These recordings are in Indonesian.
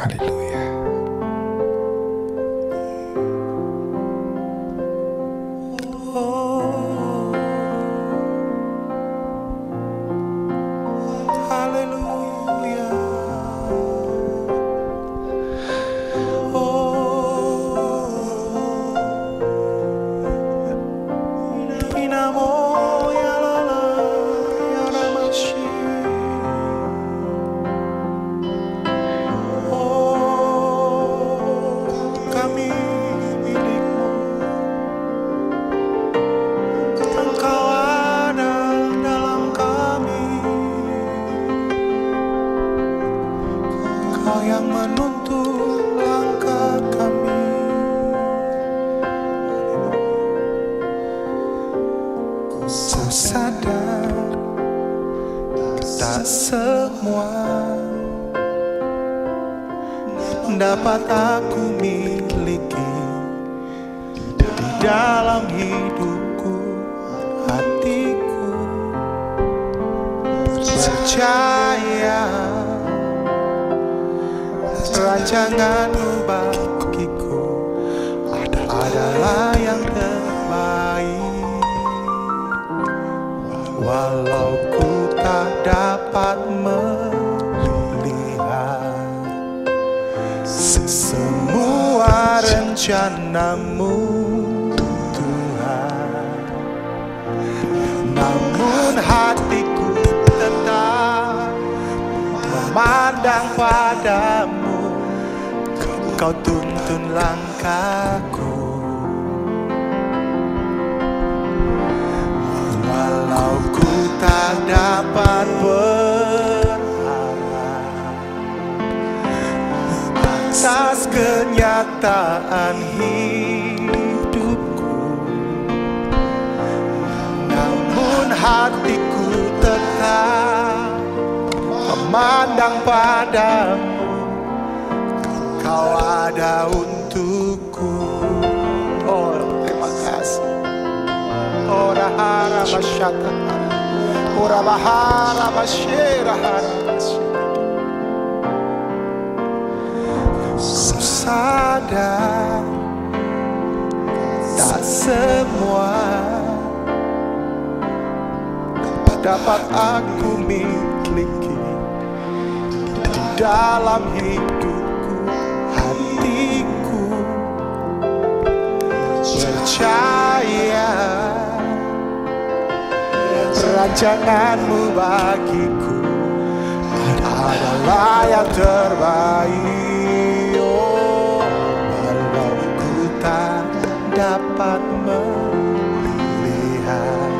Haleluya. Yang menuntun langkah kami, ku sadar tak semua dapat aku miliki di dalam hidupku, hatiku percaya rancanganmu bagiku adalah yang terbaik. Walau ku tak dapat melihat semua rencanamu, Tuhan, namun hatiku tetap memandang padamu. Kau tuntun langkahku, walau ku tak dapat berharap atas kenyataan hidupku, namun hatiku tetap memandang padamu. Kau ada untukku. Oh, terima kasih. Ora hara basyata, ora bahara basyera hara. Ku sadar tak semua dapat aku miliki di dalam hidupku, hatiku percaya rancanganmu bagiku adalah yang terbaik. Oh, walau ku tak dapat melihat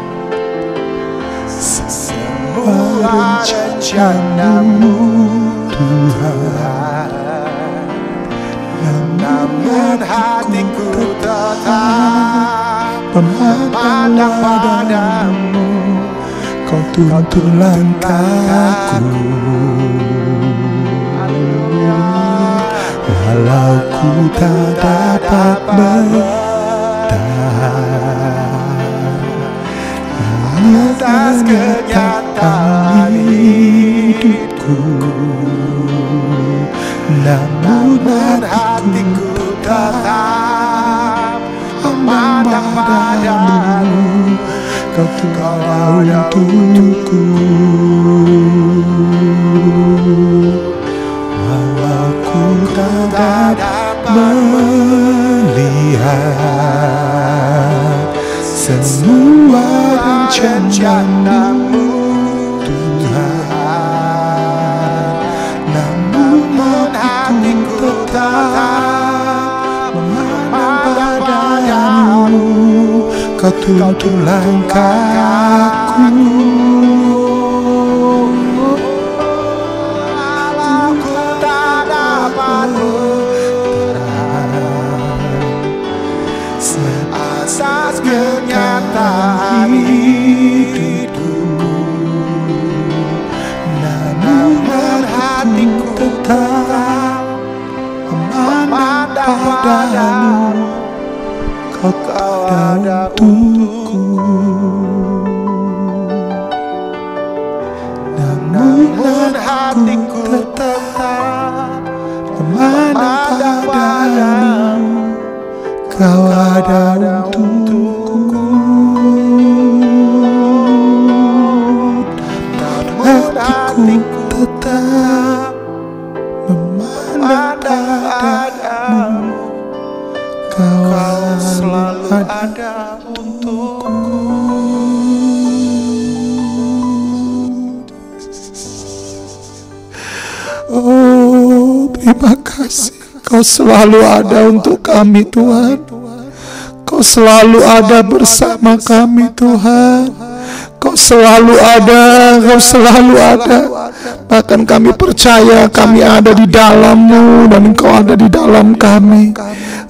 semua rencanamu, Tuhan, namun hatiku tetap memandang padamu. Kau tuntun langkahku, walau ku tak dapat bertahan atas kenyataan hidupku, namun hatiku tetap memandang padamu. Kau ada untukku, walau ku tak dapat melihat semua rencanamu, Tuhan, namun hatiku tetap memandang padamu. Kau tuntun langkahku, walau ku tak dapat bertahan atas kenyataan hidupku, namun hatiku tetap memandang padamu. Kau ada untukku, namun hatiku tetap padamu, Kau selalu ada untukku. Oh, terima kasih. Kau selalu ada untuk kami, Tuhan. Kau selalu ada bersama kami, Tuhan. Kau selalu ada, Kau selalu ada. Bahkan kami percaya kami ada di dalam-Mu dan Engkau ada di dalam kami.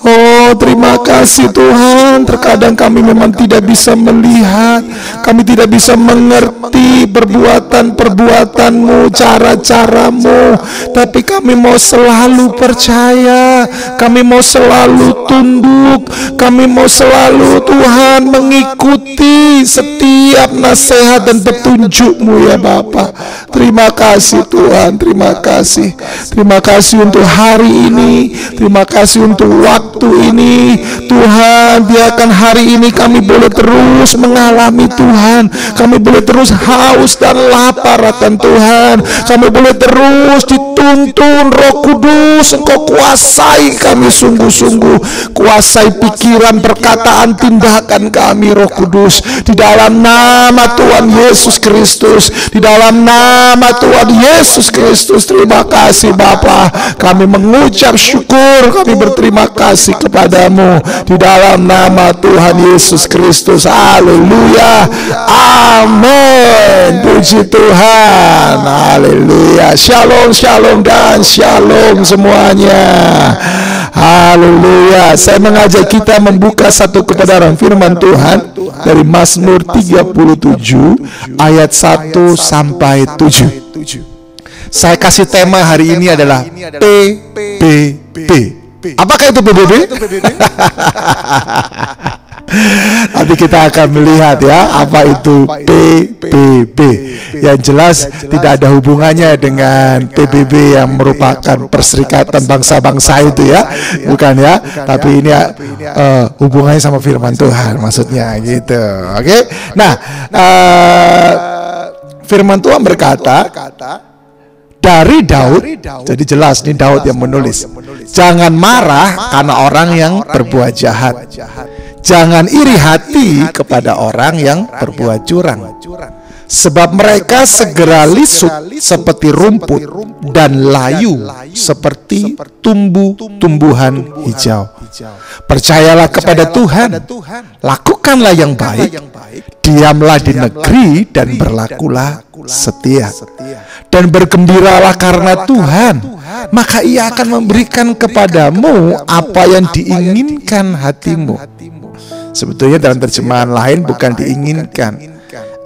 Oh, terima kasih Tuhan. Terkadang kami memang tidak bisa melihat, kami tidak bisa mengerti perbuatan-perbuatan-Mu, cara-cara-Mu, tapi kami mau selalu percaya, kami mau selalu tunduk, kami mau selalu Tuhan mengikuti setiap nasihat dan petunjuk-Mu ya Bapa. Terima kasih Tuhan, terima kasih. Terima kasih untuk hari ini, terima kasih untuk waktu ini. Tuhan, biarkan hari ini kami boleh terus mengalami Tuhan. Kami boleh terus haus dan lapar akan Tuhan. Kami boleh terus dituntun Roh Kudus. Engkau kuasai kami sungguh-sungguh. Kuasai pikiran, perkataan, tindakan kami Roh Kudus. Di dalam nama Tuhan Yesus Kristus, di dalam nama Tuhan Yesus Kristus. Terima kasih Bapa. Kami mengucap syukur, kami berterima kasih kepadamu di dalam nama Tuhan Yesus Kristus. Haleluya, amin. Puji Tuhan, haleluya. Shalom, shalom dan shalom semuanya. Haleluya. Saya mengajak kita membuka satu kebenaran firman Tuhan dari Mazmur 37 ayat 1 sampai 7. Saya kasih tema hari ini adalah PBB. Apakah itu PBB? Nanti kita akan melihat ya apa itu PBB. Yang jelas tidak ada hubungannya dengan PBB yang merupakan perserikatan bangsa-bangsa itu ya, bukan ya. Tapi ini hubungannya sama firman Tuhan, maksudnya gitu. Oke. Nah, firman Tuhan berkata dari Daud, jadi jelas nih Daud yang menulis. Jangan marah karena orang yang berbuat jahat. Jangan iri hati kepada orang yang berbuat curang. Sebab mereka segera lisut seperti rumput dan layu seperti tumbuh-tumbuhan hijau. Percayalah kepada Tuhan, lakukanlah yang baik, diamlah di negeri dan berlakulah setia. Dan bergembiralah karena Tuhan, maka Ia akan memberikan kepadamu apa yang diinginkan hatimu. Sebetulnya dalam terjemahan lain bukan diinginkan,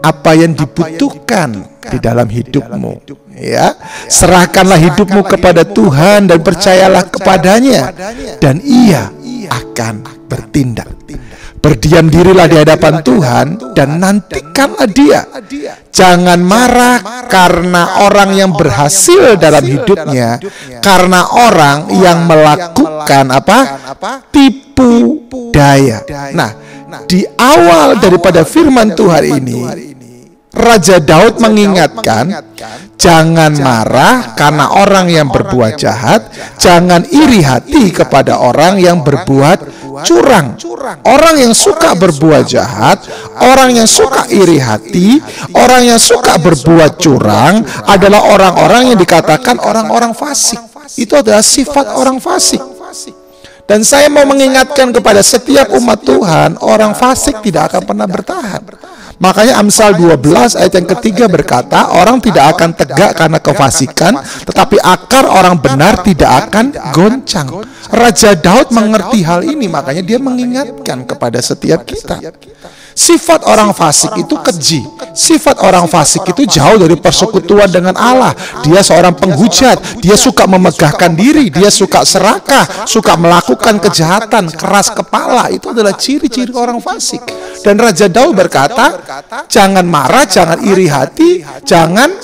apa yang dibutuhkan di dalam hidupmu. Ya, serahkanlah hidupmu kepada Tuhan dan percayalah kepadanya, dan Ia akan bertindak. Berdiam dirilah di hadapan Tuhan dan nantikanlah Dia. Jangan marah karena orang yang berhasil dalam hidupnya, karena orang yang melakukan tipu daya. Nah, di awal daripada firman Tuhan ini, Raja Daud mengingatkan, jangan marah karena orang yang berbuat jahat, jangan iri hati kepada orang yang berbuat curang. Orang yang suka berbuat jahat, orang yang suka iri hati, orang yang suka berbuat curang adalah orang-orang yang dikatakan orang-orang fasik. Itu adalah sifat orang fasik. Dan saya mau mengingatkan kepada setiap umat Tuhan, orang fasik tidak akan pernah bertahan. Makanya Amsal 12 ayat yang ketiga berkata, orang tidak akan tegak karena kefasikan, tetapi akar orang benar tidak akan goncang. Raja Daud mengerti hal ini, makanya dia mengingatkan kepada setiap kita. Sifat orang fasik itu keji. Sifat orang fasik itu jauh dari persekutuan dengan Allah. Dia seorang penghujat. Dia suka memegahkan diri. Dia suka serakah, suka melakukan kejahatan, keras kepala. Itu adalah ciri-ciri orang fasik. Dan Raja Daud berkata, jangan marah, jangan iri hati, jangan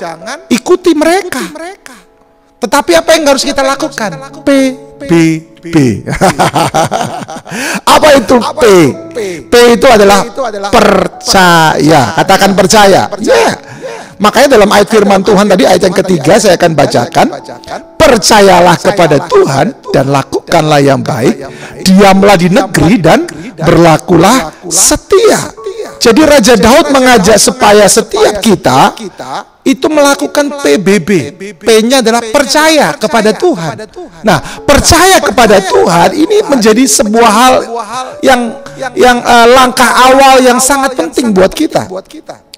ikuti mereka. Tetapi apa yang harus kita lakukan? PBB. Apa itu P? P itu adalah percaya. Katakan percaya. Ya. Makanya dalam ayat firman Tuhan tadi, ayat yang ketiga saya akan bacakan. percayalah kepada Tuhan dan lakukanlah yang baik, diamlah di negeri dan berlakulah setia. Jadi Raja Daud mengajak supaya setiap kita itu melakukan PBB. P-nya adalah percaya kepada Tuhan. Nah, percaya kepada Tuhan ini menjadi sebuah hal yang langkah awal yang sangat penting buat kita.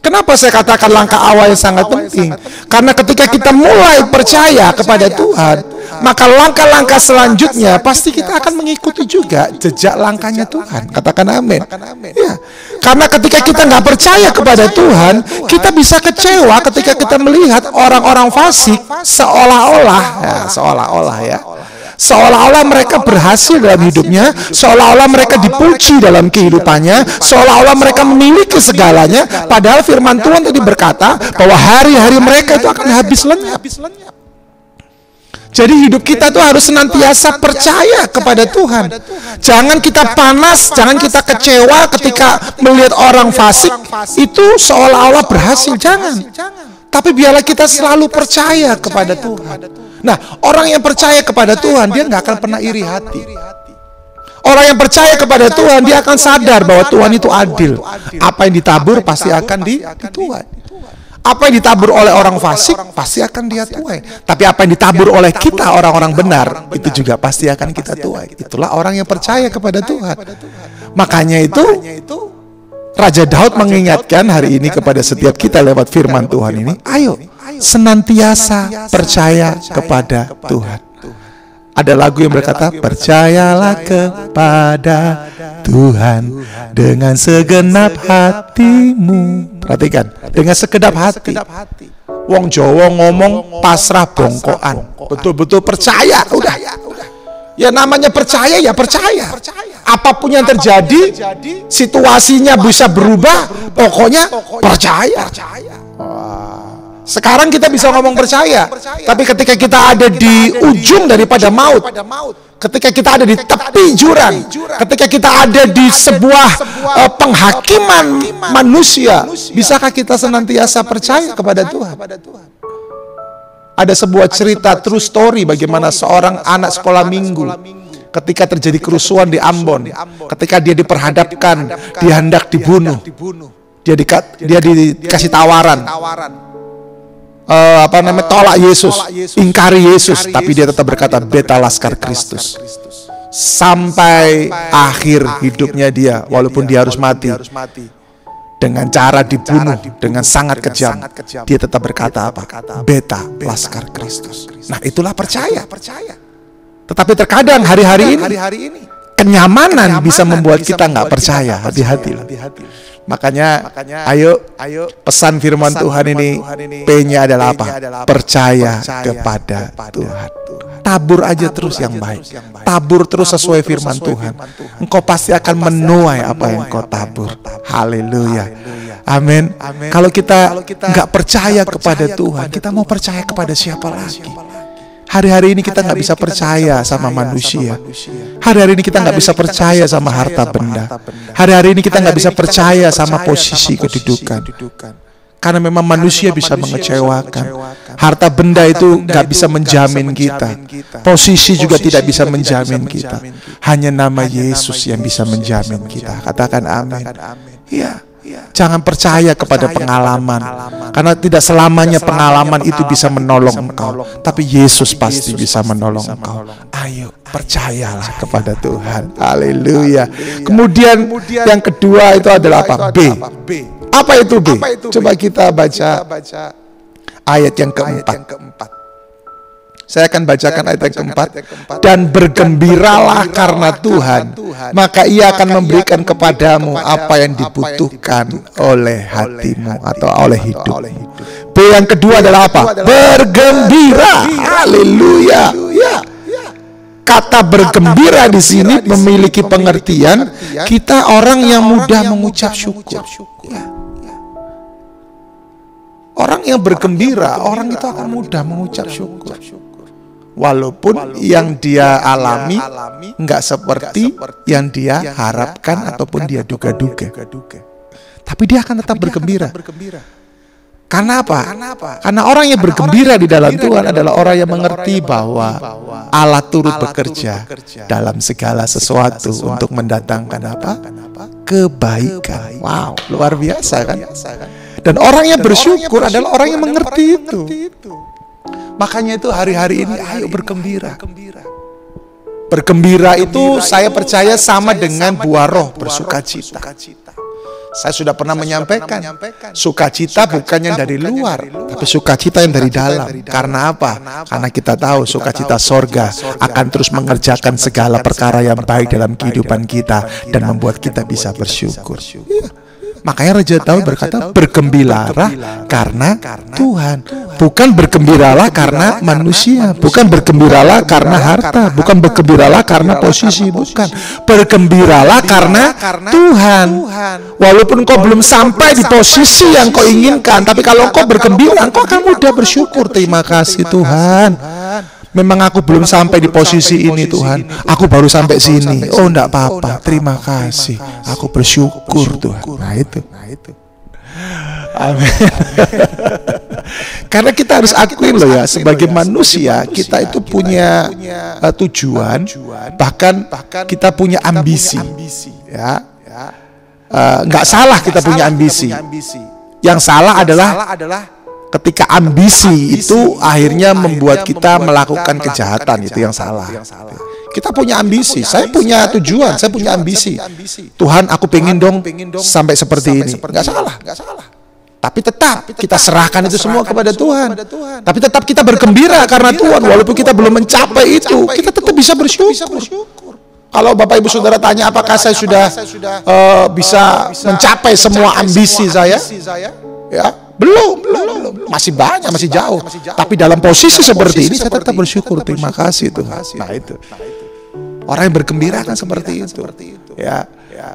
Kenapa saya katakan langkah awal yang sangat penting? Karena ketika kita mulai percaya kepada Tuhan, maka langkah-langkah selanjutnya pasti kita akan mengikuti juga jejak langkahnya Tuhan. Katakan amin. Ya. Karena ketika kita nggak percaya kepada Tuhan, kita bisa kecewa ketika kita melihat orang-orang fasik seolah-olah mereka berhasil dalam hidupnya, seolah-olah mereka dipuji dalam kehidupannya, seolah-olah mereka memiliki segalanya, padahal firman Tuhan tadi berkata bahwa hari-hari mereka itu akan habis lenyap. Jadi hidup kita tuh harus senantiasa percaya kepada Tuhan. Jangan kita panas, jangan kita kecewa ketika melihat orang fasik itu seolah-olah berhasil, jangan. Tapi biarlah kita selalu percaya kepada Tuhan. Nah, orang yang percaya kepada Tuhan, dia nggak akan pernah iri hati. Orang yang percaya kepada Tuhan, dia akan sadar bahwa Tuhan itu adil. Apa yang ditabur pasti akan dituai. Apa yang ditabur oleh orang fasik pasti akan dia tuai. Tapi apa yang ditabur oleh kita orang-orang benar, itu juga pasti akan kita tuai. Itulah orang yang percaya kepada Tuhan. Makanya itu Raja Daud mengingatkan hari ini kepada setiap kita lewat firman Tuhan ini, ayo senantiasa percaya kepada Tuhan. Ada lagu yang berkata, percayalah kepada Tuhan dengan segenap hatimu. Perhatikan, dengan segenap hati. Wong Jawa ngomong pasrah bongkoan. Betul-betul percaya, udah. Ya namanya percaya ya percaya. Apapun yang terjadi, situasinya bisa berubah, pokoknya percaya. Sekarang kita bisa ngomong percaya, tapi ketika kita ada di ujung daripada maut, ketika kita ada di tepi jurang, ketika kita ada di sebuah penghakiman manusia, bisakah kita senantiasa percaya kepada Tuhan? Ada sebuah cerita true story bagaimana seorang anak sekolah minggu ketika terjadi kerusuhan di Ambon, ketika dia diperhadapkan, dia hendak dibunuh, dia dikasih tawaran, tolak Yesus, ingkari Yesus, tapi dia tetap berkata beta Laskar Kristus. Sampai akhir hidupnya dia, walaupun dia harus mati dengan cara dibunuh dengan sangat kejam, dia tetap berkata apa? Beta Laskar Kristus. Nah, itulah percaya. Tetapi terkadang hari-hari ini kenyamanan bisa membuat kita nggak percaya. Hati-hatilah. Makanya ayo pesan firman Tuhan ini, P-nya adalah apa? Percaya kepada Tuhan. Tabur aja terus yang baik. Tabur terus sesuai firman Tuhan. Engkau pasti akan menuai apa yang engkau tabur. Haleluya. Amin. Kalau kita nggak percaya kepada Tuhan, kita mau percaya kepada siapa lagi? Hari-hari ini kita nggak bisa percaya sama manusia. Hari-hari ini kita nggak bisa percaya sama harta benda. Hari-hari ini kita nggak bisa percaya sama posisi kedudukan. Karena memang manusia bisa mengecewakan. Harta benda itu nggak bisa menjamin kita. Posisi juga tidak bisa menjamin kita. Hanya nama Yesus yang bisa menjamin kita. Katakan amin. Iya. Jangan percaya kepada pengalaman, karena tidak selamanya pengalaman itu bisa menolong engkau, tapi Yesus pasti bisa menolong engkau. Ayo percayalah kepada Tuhan. Haleluya. Kemudian yang kedua itu adalah apa? B. Apa itu B? Coba kita baca ayat yang keempat. Saya akan bacakan ayat yang keempat. Dan bergembiralah karena Tuhan, maka Ia akan memberikan kepadamu apa yang dibutuhkan oleh hatimu atau oleh hidup. B yang kedua adalah apa? Bergembira. Haleluya. Kata bergembira di sini memiliki pengertian kita orang yang mudah mengucap syukur. Orang yang bergembira, orang itu akan mudah mengucap syukur. Walaupun yang dia alami nggak seperti yang dia harapkan ataupun dia duga-duga, tapi dia akan tetap bergembira. Karena apa? Karena orang yang bergembira di dalam Tuhan adalah orang yang mengerti bahwa Allah turut bekerja dalam segala sesuatu untuk mendatangkan apa? Kebaikan. Wow, luar biasa kan? Dan orang yang bersyukur adalah orang yang mengerti itu. Makanya itu hari-hari ini ayo bergembira. Bergembira itu saya percaya sama dengan buah roh, bersukacita. Saya sudah pernah menyampaikan, sukacita bukan yang dari luar, tapi sukacita yang dari dalam. Karena apa? Karena kita tahu sukacita sorga akan terus mengerjakan segala perkara yang baik dalam kehidupan kita dan membuat kita bisa bersyukur. Makanya Raja Daud berkata, bergembiralah karena Tuhan. Bukan bergembiralah karena manusia. Bukan bergembiralah karena harta. Bukan bergembiralah karena posisi. Bukan. Bergembiralah karena Tuhan. Walaupun kau belum sampai di posisi yang kau inginkan, tapi kalau kau bergembira, kau akan mudah bersyukur. Terima kasih Tuhan. Memang aku belum sampai di posisi ini Tuhan. Aku baru sampai sini. Oh enggak apa-apa. Terima kasih. Aku bersyukur Tuhan. Nah itu. Amin. Karena kita harus akuin loh ya, sebagai manusia kita itu punya tujuan, bahkan kita punya ambisi. Ya, nggak salah kita punya ambisi. Yang salah adalah ketika ambisi itu akhirnya membuat kita melakukan kejahatan, itu yang salah. Kita punya ambisi, saya punya tujuan, saya punya ambisi. Tuhan, aku pengen dong sampai seperti ini. Nggak salah. Tapi tetap kita serahkan itu semua kepada Tuhan. Tapi tetap kita bergembira karena Tuhan, walaupun kita belum mencapai itu, kita tetap bisa bersyukur. Kalau Bapak Ibu Saudara tanya apakah saya sudah bisa mencapai semua ambisi saya? Ya, belum, masih banyak, masih jauh. Tapi dalam posisi seperti ini saya tetap bersyukur. Terima kasih Tuhan. Nah itu, orang yang bergembira kan seperti itu. Ya,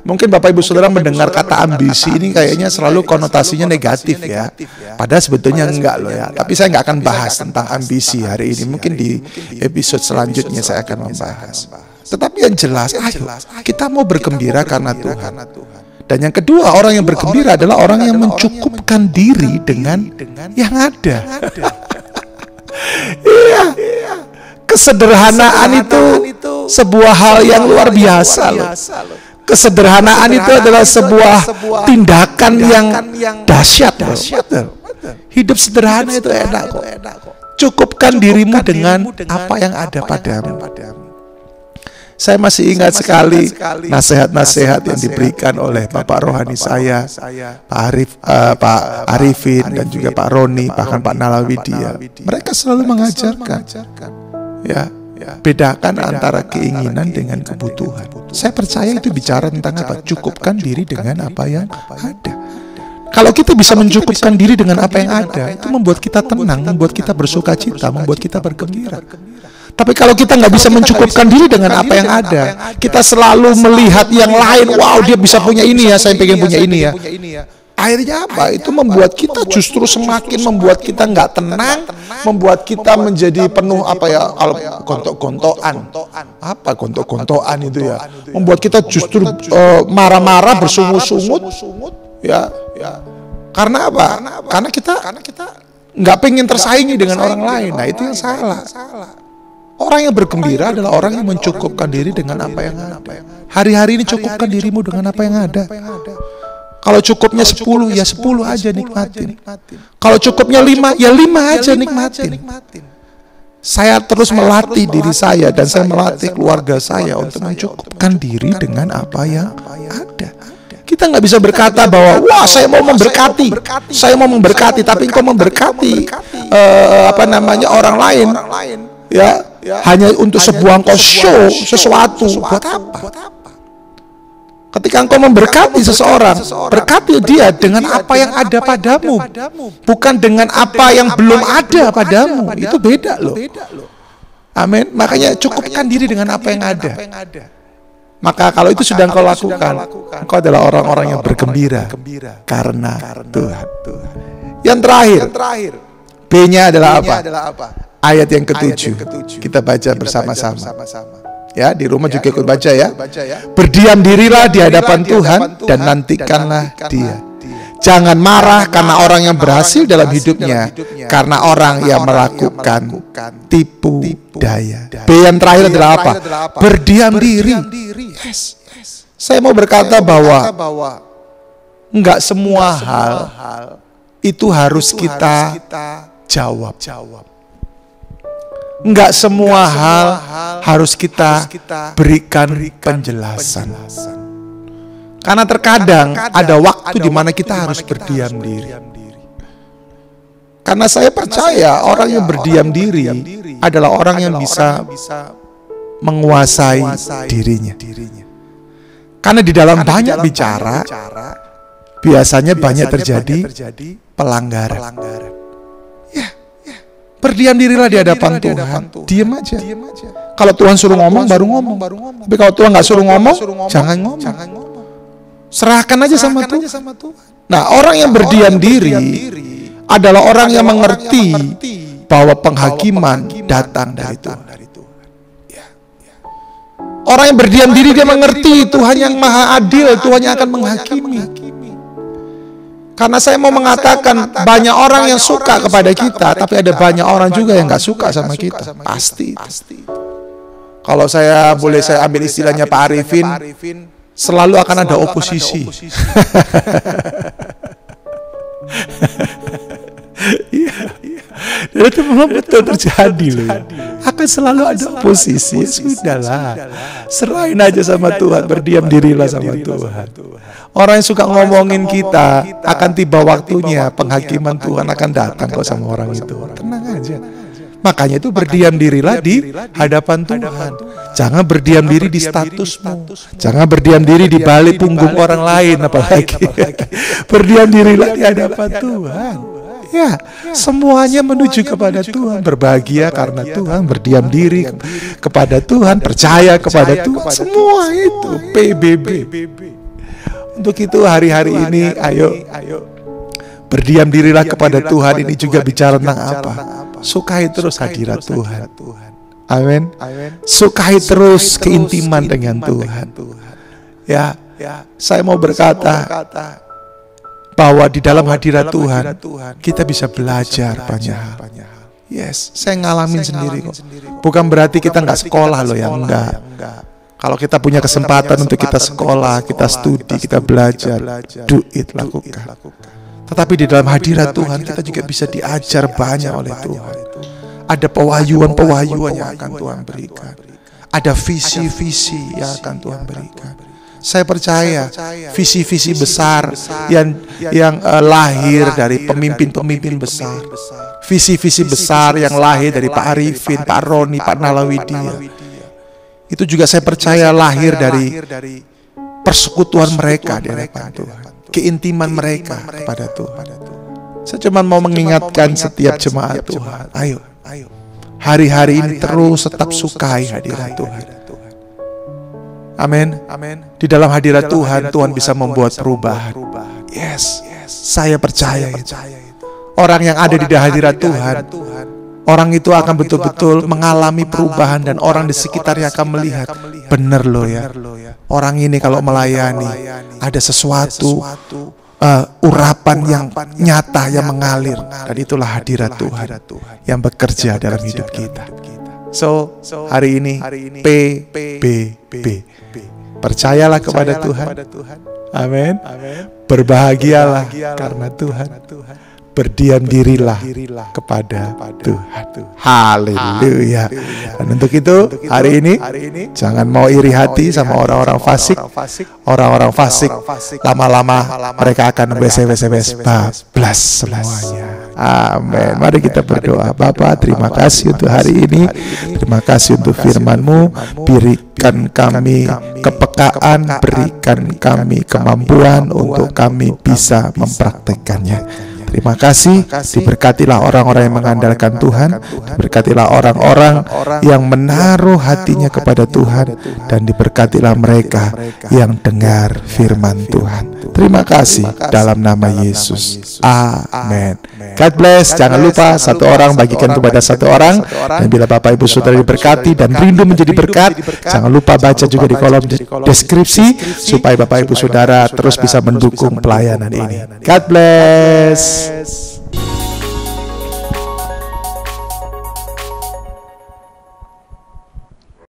mungkin Bapak Ibu Saudara mendengar kata ambisi ini kayaknya selalu konotasinya negatif ya. Padahal sebetulnya enggak loh ya. Tapi saya nggak akan bahas tentang ambisi hari ini. Mungkin di episode selanjutnya saya akan membahas. Tetapi yang jelas, ayo kita mau bergembira karena Tuhan. Dan yang kedua, orang yang bergembira adalah orang yang mencukupkan diri dengan yang ada. Iya. Kesederhanaan itu sebuah hal yang luar biasa loh. Kesederhanaan itu adalah sebuah tindakan yang dahsyat loh. Hidup sederhana itu enak kok. Cukupkan dirimu dengan apa yang ada padamu. Saya masih ingat sekali nasihat-nasihat yang diberikan oleh Bapak Rohani saya, Pak Arifin dan juga Pak Roni, bahkan Pak Nalawidia. Mereka selalu mengajarkan, ya, bedakan antara keinginan dengan kebutuhan. Saya percaya itu bicara tentang apa? Cukupkan diri dengan apa yang ada. Kalau kita bisa mencukupkan diri dengan apa yang ada, itu membuat kita tenang, membuat kita bersukacita, membuat kita bergembira. Tapi kalau kita nggak bisa mencukupkan diri dengan apa yang ada, kita selalu melihat yang lain. Wow, dia bisa punya ini ya, saya pengen punya ini ya. Akhirnya apa? Itu membuat kita justru semakin membuat kita nggak tenang, membuat kita menjadi penuh apa ya? Kalau gontok-gontokan, apa gontok-gontokan itu ya? Membuat kita justru marah-marah, bersungut-sungut, ya. Karena apa? Karena kita nggak pengen tersaingi dengan orang lain. Nah itu yang salah. Orang yang bergembira adalah orang yang mencukupkan diri dengan apa yang ada. Hari-hari ini cukupkan dirimu dengan apa yang ada. Kalau cukupnya 10, ya 10 aja nikmatin. Kalau cukupnya 5, ya 5 aja nikmatin. Saya terus melatih diri saya dan saya melatih keluarga saya untuk mencukupkan diri dengan apa yang ada. Kita nggak bisa berkata bahwa wah saya mau memberkati, tapi engkau memberkati orang lain, ya hanya untuk sebuah engkau show sesuatu. Buat apa? Ketika engkau memberkati seseorang, berkati dia dengan apa yang ada padamu, bukan dengan apa yang belum ada padamu. Itu beda loh. Amin. Makanya cukupkan diri dengan apa yang ada. Maka kalau itu sudah engkau lakukan, engkau adalah orang-orang yang bergembira karena Tuhan. Yang terakhir, B-nya adalah apa? Ayat yang ketujuh. Kita baca bersama-sama. Ya, di rumah juga ikut baca ya. Berdiam dirilah di hadapan Tuhan dan nantikanlah Dia. Jangan marah karena orang yang berhasil dalam hidupnya, karena orang yang melakukan tipu daya. B yang terakhir adalah apa? Berdiam diri. Yes. Saya mau berkata bahwa enggak semua hal itu harus kita jawab. Enggak semua hal harus kita berikan penjelasan. Karena terkadang ada waktu di mana kita harus berdiam diri. Karena saya percaya orang yang berdiam diri adalah orang yang bisa menguasai dirinya. Karena di dalam banyak bicara, biasanya banyak terjadi pelanggaran. Ya, berdiam dirilah di hadapan Tuhan. Diam aja. Kalau Tuhan suruh ngomong, baru ngomong. Tapi kalau Tuhan nggak suruh ngomong, jangan ngomong. Serahkan aja sama Tuhan. Nah, orang yang berdiam diri adalah orang yang mengerti bahwa penghakiman datang dari Tuhan. Orang yang berdiam diri, dia mengerti Tuhan yang maha adil, Tuhan yang akan menghakimi. Karena saya mau mengatakan, banyak orang yang suka kepada kita, tapi ada banyak orang juga yang gak suka sama kita. Pasti. Kalau saya boleh saya ambil istilahnya Pak Arifin, selalu akan ada oposisi. Itu memang betul terjadi loh. Akan selalu ada oposisi. Sudahlah, serahin aja sama Tuhan, berdiam dirilah sama Tuhan. Orang yang suka ngomongin kita, akan tiba waktunya penghakiman Tuhan akan datang kok sama orang itu. Tenang aja. Makanya itu berdiam dirilah di hadapan Tuhan. Jangan berdiam diri di statusmu. Jangan berdiam diri di balik punggung orang lain apalagi. Berdiam dirilah di hadapan Tuhan. Ya, semuanya menuju kepada Tuhan. Berbahagia karena Tuhan, berdiam diri kepada Tuhan, percaya kepada Tuhan. Semua itu PBB. Untuk itu hari-hari ini ayo berdiam dirilah kepada Tuhan. Ini juga bicara tentang apa? Sukai terus hadirat Tuhan. Amin. Sukai terus keintiman dengan Tuhan. Ya, saya mau berkata bahwa di dalam hadirat Tuhan kita bisa belajar banyak hal. Yes, saya ngalamin sendiri kok. Bukan berarti kita nggak sekolah loh, ya enggak. Kalau kita punya kesempatan untuk kita sekolah, kita studi, kita belajar, do it, lakukan. Tetapi di dalam hadirat Tuhan kita juga bisa diajar banyak oleh Tuhan. Ada pewahyuan-pewahyuan yang akan Tuhan berikan. Ada visi-visi yang akan Tuhan berikan. Saya percaya visi-visi besar yang lahir dari pemimpin-pemimpin besar. Visi-visi besar yang lahir dari Pak Arifin, Pak Roni, Pak Nalawidia. Itu juga saya percaya lahir dari persekutuan mereka di hadapan Tuhan. Keintiman mereka kepada Tuhan. Saya cuma mau mengingatkan setiap jemaat Tuhan, ayo hari-hari ini terus tetap sukai hadirat Tuhan. Amin. Di dalam hadirat Tuhan, Tuhan bisa membuat perubahan. Yes, saya percaya itu. Orang yang ada di hadirat Tuhan, orang itu akan betul-betul mengalami perubahan, dan orang di sekitarnya akan melihat, bener loh ya, orang ini kalau melayani ada sesuatu urapan yang nyata yang mengalir, dan itulah hadirat Tuhan yang bekerja dalam hidup kita. So hari ini PBB, percayalah kepada Tuhan. Amin. Berbahagialah karena Tuhan. Berdiam dirilah kepada Tuhan. Haleluya. Dan untuk itu hari ini jangan mau iri hati sama orang-orang fasik. Orang-orang fasik lama-lama mereka akan bablas semuanya. Amin. Mari kita berdoa. Bapa, terima kasih untuk hari ini. Terima kasih untuk firman-Mu. Berikan kami kepekaan, berikan kami kemampuan untuk kami bisa mempraktekannya. Terima kasih. Diberkatilah orang-orang yang mengandalkan Tuhan. Diberkatilah orang-orang yang menaruh hatinya kepada Tuhan. Dan diberkatilah mereka yang dengar firman Tuhan. Terima kasih dalam nama Yesus. Amin. God bless. Jangan lupa satu orang bagikan kepada satu orang. Dan bila Bapak Ibu Saudara diberkati dan rindu menjadi berkat, jangan lupa baca juga di kolom deskripsi supaya Bapak Ibu Saudara terus bisa mendukung pelayanan ini. God bless.